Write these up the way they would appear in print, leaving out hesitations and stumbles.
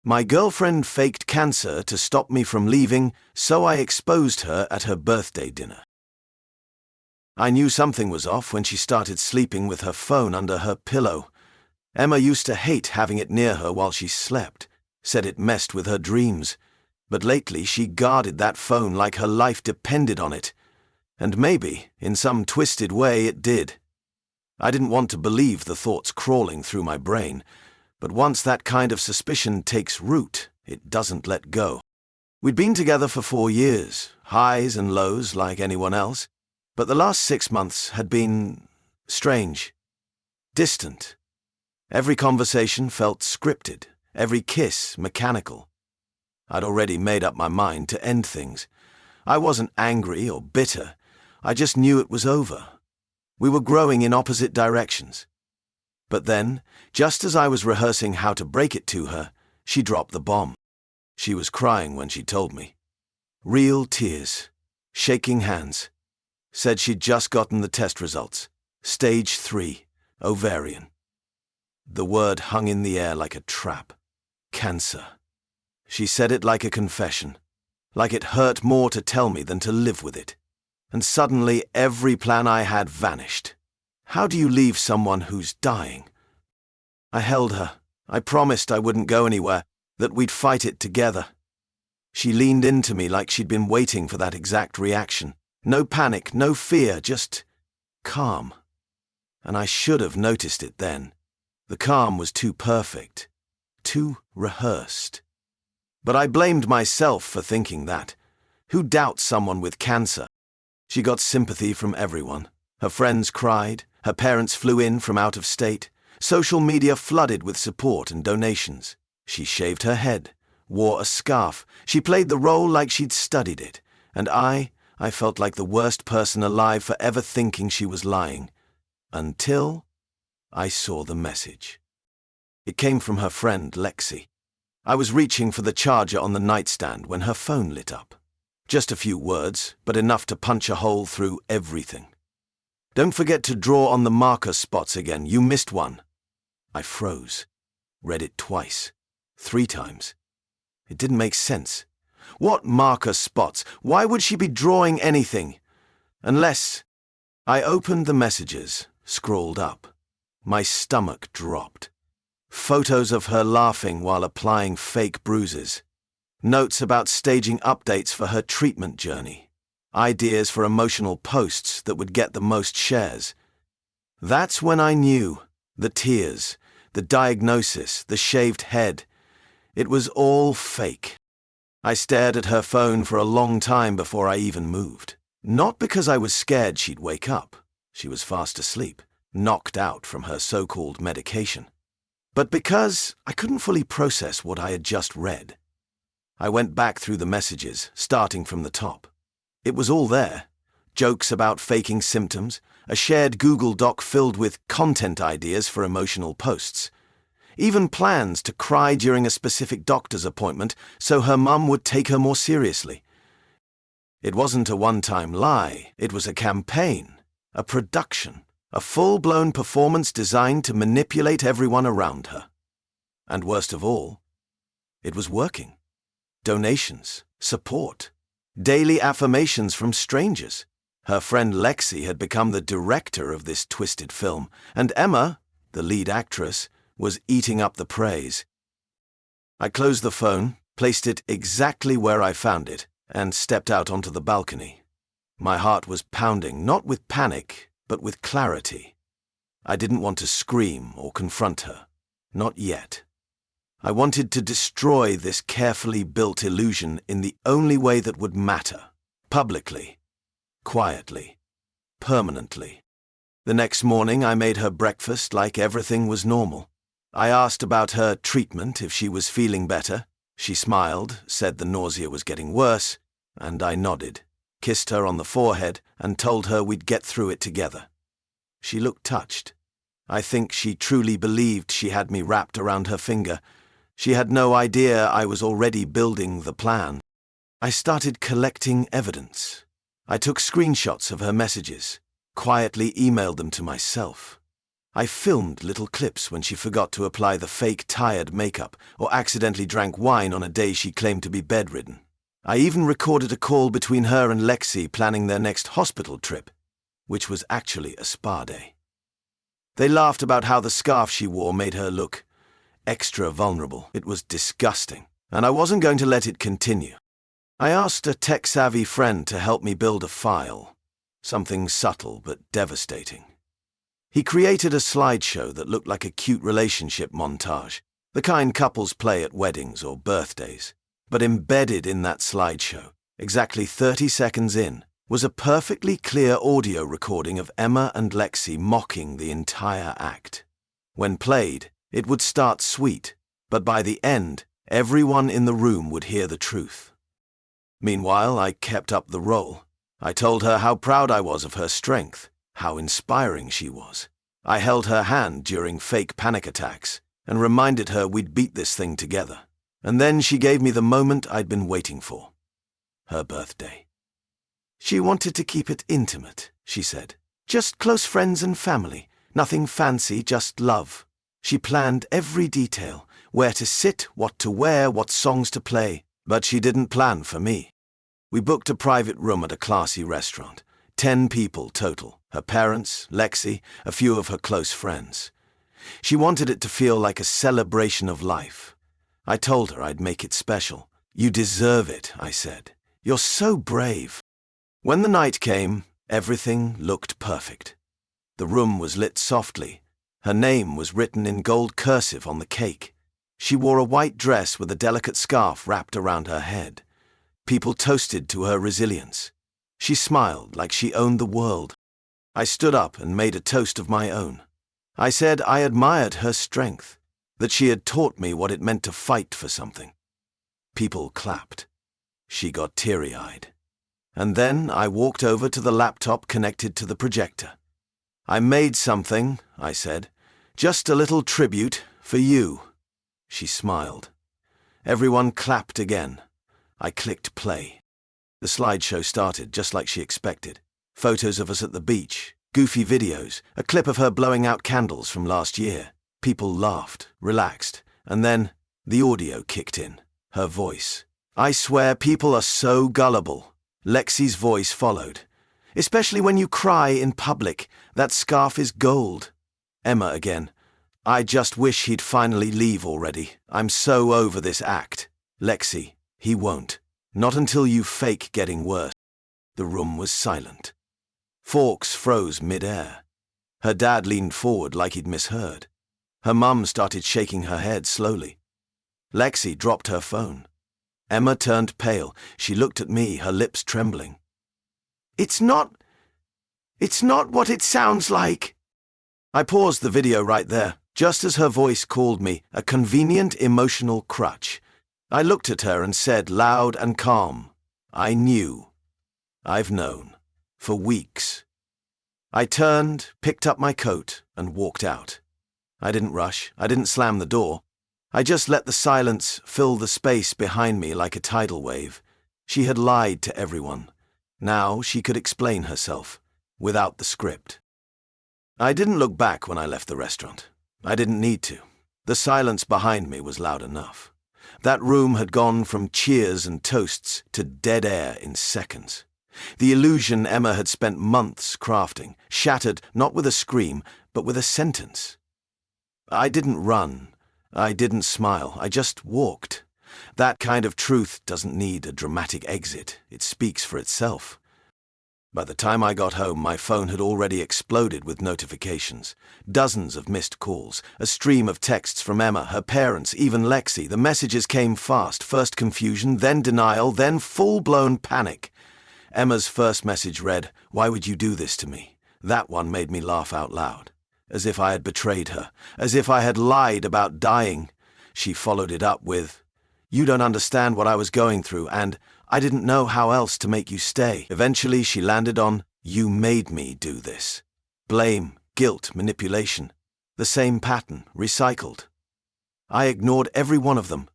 My girlfriend faked cancer to stop me from leaving, so I exposed her at her birthday dinner. I knew something was off when she started sleeping with her phone under her pillow. Emma used to hate having it near her while she slept, said it messed with her dreams. But lately she guarded that phone like her life depended on it. And maybe, in some twisted way, it did. I didn't want to believe the thoughts crawling through my brain, but once that kind of suspicion takes root, it doesn't let go. We'd been together for 4 years, highs and lows like anyone else, but the last 6 months had been strange, distant. Every conversation felt scripted, every kiss mechanical. I'd already made up my mind to end things. I wasn't angry or bitter, I just knew it was over. We were growing in opposite directions. But then, just as I was rehearsing how to break it to her, she dropped the bomb. She was crying when she told me. Real tears, shaking hands. Said she'd just gotten the test results. Stage 3, ovarian. The word hung in the air like a trap. Cancer. She said it like a confession, like it hurt more to tell me than to live with it. And suddenly every plan I had vanished. How do you leave someone who's dying? I held her. I promised I wouldn't go anywhere, that we'd fight it together. She leaned into me like she'd been waiting for that exact reaction. No panic, no fear, just calm. And I should have noticed it then. The calm was too perfect, too rehearsed. But I blamed myself for thinking that. Who doubts someone with cancer? She got sympathy from everyone. Her friends cried, her parents flew in from out of state, social media flooded with support and donations. She shaved her head, wore a scarf, she played the role like she'd studied it, and I felt like the worst person alive for ever thinking she was lying. Until I saw the message. It came from her friend Lexi. I was reaching for the charger on the nightstand when her phone lit up. Just a few words, but enough to punch a hole through everything. Don't forget to draw on the marker spots again, you missed one. I froze. Read it twice. 3 times. It didn't make sense. What marker spots? Why would she be drawing anything? Unless... I opened the messages, scrolled up. My stomach dropped. Photos of her laughing while applying fake bruises. Notes about staging updates for her treatment journey. Ideas for emotional posts that would get the most shares. That's when I knew. The tears, the diagnosis, the shaved head. It was all fake. I stared at her phone for a long time before I even moved. Not because I was scared she'd wake up. She was fast asleep, knocked out from her so-called medication. But because I couldn't fully process what I had just read. I went back through the messages, starting from the top. It was all there. Jokes about faking symptoms, a shared Google Doc filled with content ideas for emotional posts. Even plans to cry during a specific doctor's appointment so her mum would take her more seriously. It wasn't a one-time lie, it was a campaign, a production, a full-blown performance designed to manipulate everyone around her. And worst of all, it was working. Donations, support, daily affirmations from strangers. Her friend Lexi had become the director of this twisted film, and Emma, the lead actress, was eating up the praise. I closed the phone, placed it exactly where I found it, and stepped out onto the balcony. My heart was pounding, not with panic, but with clarity. I didn't want to scream or confront her. Not yet. I wanted to destroy this carefully built illusion in the only way that would matter. Publicly. Quietly. Permanently. The next morning I made her breakfast like everything was normal. I asked about her treatment, if she was feeling better. She smiled, said the nausea was getting worse, and I nodded, kissed her on the forehead, and told her we'd get through it together. She looked touched. I think she truly believed she had me wrapped around her finger. She had no idea I was already building the plan. I started collecting evidence. I took screenshots of her messages, quietly emailed them to myself. I filmed little clips when she forgot to apply the fake tired makeup or accidentally drank wine on a day she claimed to be bedridden. I even recorded a call between her and Lexi planning their next hospital trip, which was actually a spa day. They laughed about how the scarf she wore made her look extra vulnerable. It was disgusting, and I wasn't going to let it continue. I asked a tech-savvy friend to help me build a file, something subtle but devastating. He created a slideshow that looked like a cute relationship montage, the kind couples play at weddings or birthdays. But embedded in that slideshow, exactly 30 seconds in, was a perfectly clear audio recording of Emma and Lexi mocking the entire act. When played, it would start sweet, but by the end, everyone in the room would hear the truth. Meanwhile, I kept up the role. I told her how proud I was of her strength, how inspiring she was. I held her hand during fake panic attacks and reminded her we'd beat this thing together. And then she gave me the moment I'd been waiting for. Her birthday. She wanted to keep it intimate, she said. Just close friends and family. Nothing fancy, just love. She planned every detail. Where to sit, what to wear, what songs to play. But she didn't plan for me. We booked a private room at a classy restaurant. 10 people total. Her parents, Lexi, a few of her close friends. She wanted it to feel like a celebration of life. I told her I'd make it special. You deserve it, I said. You're so brave. When the night came, everything looked perfect. The room was lit softly. Her name was written in gold cursive on the cake. She wore a white dress with a delicate scarf wrapped around her head. People toasted to her resilience. She smiled like she owned the world. I stood up and made a toast of my own. I said I admired her strength, that she had taught me what it meant to fight for something. People clapped. She got teary-eyed. And then I walked over to the laptop connected to the projector. I made something, I said. Just a little tribute for you. She smiled. Everyone clapped again. I clicked play. The slideshow started just like she expected. Photos of us at the beach, goofy videos, a clip of her blowing out candles from last year. People laughed, relaxed, and then the audio kicked in. Her voice. I swear people are so gullible. Lexi's voice followed. Especially when you cry in public. That scarf is gold. Emma again. I just wish he'd finally leave already. I'm so over this act. Lexi. He won't. Not until you fake getting worse. The room was silent. Forks froze mid-air. Her dad leaned forward like he'd misheard. Her mum started shaking her head slowly. Lexi dropped her phone. Emma turned pale. She looked at me, her lips trembling. It's not what it sounds like. I paused the video right there, just as her voice called me a convenient emotional crutch. I looked at her and said loud and calm, I knew. I've known. For weeks. I turned, picked up my coat, and walked out. I didn't rush. I didn't slam the door. I just let the silence fill the space behind me like a tidal wave. She had lied to everyone. Now she could explain herself, without the script. I didn't look back when I left the restaurant. I didn't need to. The silence behind me was loud enough. That room had gone from cheers and toasts to dead air in seconds. The illusion Emma had spent months crafting, shattered not with a scream, but with a sentence. I didn't run. I didn't smile. I just walked. That kind of truth doesn't need a dramatic exit. It speaks for itself. By the time I got home, my phone had already exploded with notifications. Dozens of missed calls, a stream of texts from Emma, her parents, even Lexi. The messages came fast. First confusion, then denial, then full-blown panic. Emma's first message read, "Why would you do this to me?" That one made me laugh out loud. As if I had betrayed her, as if I had lied about dying. She followed it up with, "You don't understand what I was going through, and I didn't know how else to make you stay." Eventually she landed on, "You made me do this." Blame, guilt, manipulation. The same pattern, recycled. I ignored every one of them.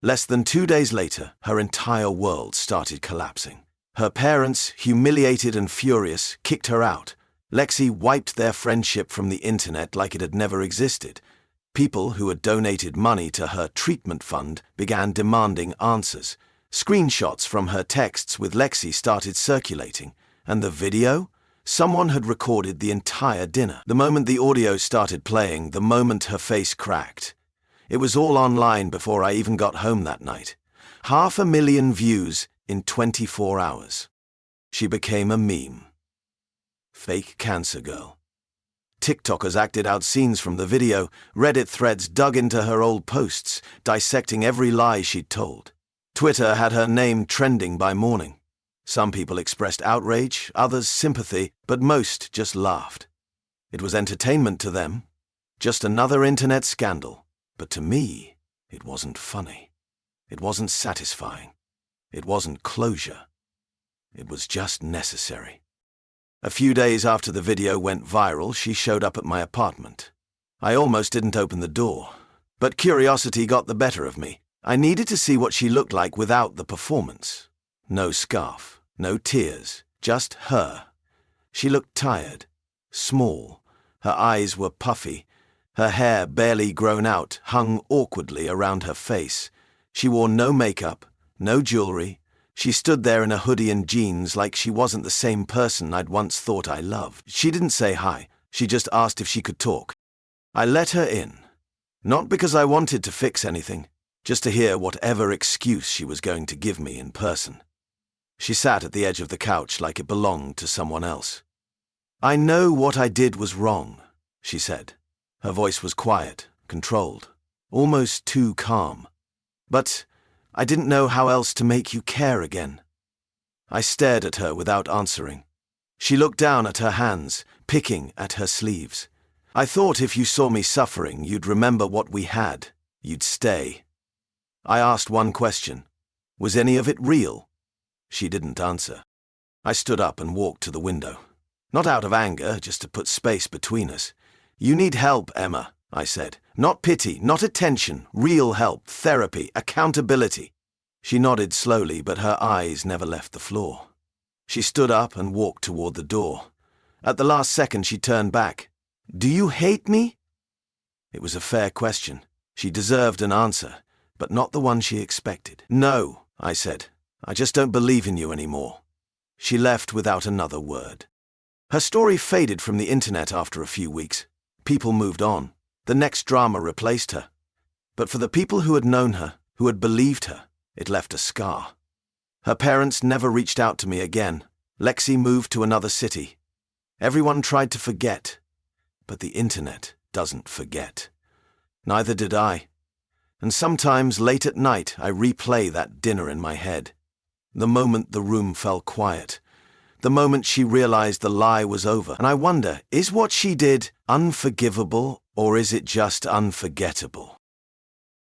Less than 2 days later, her entire world started collapsing. Her parents, humiliated and furious, kicked her out. Lexi wiped their friendship from the internet like it had never existed. People who had donated money to her treatment fund began demanding answers. Screenshots from her texts with Lexi started circulating. And the video? Someone had recorded the entire dinner. The moment the audio started playing, the moment her face cracked. It was all online before I even got home that night. 500,000 views in 24 hours. She became a meme. Fake cancer girl. TikTokers acted out scenes from the video. Reddit threads dug into her old posts, dissecting every lie she'd told. Twitter had her name trending by morning. Some people expressed outrage, others sympathy, but most just laughed. It was entertainment to them. Just another internet scandal. But to me, it wasn't funny. It wasn't satisfying. It wasn't closure. It was just necessary. A few days after the video went viral, she showed up at my apartment. I almost didn't open the door, but curiosity got the better of me. I needed to see what she looked like without the performance. No scarf, no tears, just her. She looked tired, small. Her eyes were puffy. Her hair, barely grown out, hung awkwardly around her face. She wore no makeup, no jewelry. She stood there in a hoodie and jeans like she wasn't the same person I'd once thought I loved. She didn't say hi. She just asked if she could talk. I let her in. Not because I wanted to fix anything, just to hear whatever excuse she was going to give me in person. She sat at the edge of the couch like it belonged to someone else. "I know what I did was wrong," she said. Her voice was quiet, controlled, almost too calm. "But I didn't know how else to make you care again." I stared at her without answering. She looked down at her hands, picking at her sleeves. "I thought if you saw me suffering, you'd remember what we had. You'd stay." I asked one question. Was any of it real? She didn't answer. I stood up and walked to the window. Not out of anger, just to put space between us. "You need help, Emma," I said. "Not pity, not attention, real help, therapy, accountability." She nodded slowly, but her eyes never left the floor. She stood up and walked toward the door. At the last second, she turned back. "Do you hate me?" It was a fair question. She deserved an answer, but not the one she expected. "No," I said. "I just don't believe in you anymore." She left without another word. Her story faded from the internet after a few weeks. People moved on. The next drama replaced her. But for the people who had known her, who had believed her, it left a scar. Her parents never reached out to me again. Lexi moved to another city. Everyone tried to forget. But the internet doesn't forget. Neither did I. And sometimes late at night I replay that dinner in my head. The moment the room fell quiet. The moment she realized the lie was over. And I wonder, is what she did unforgivable or is it just unforgettable?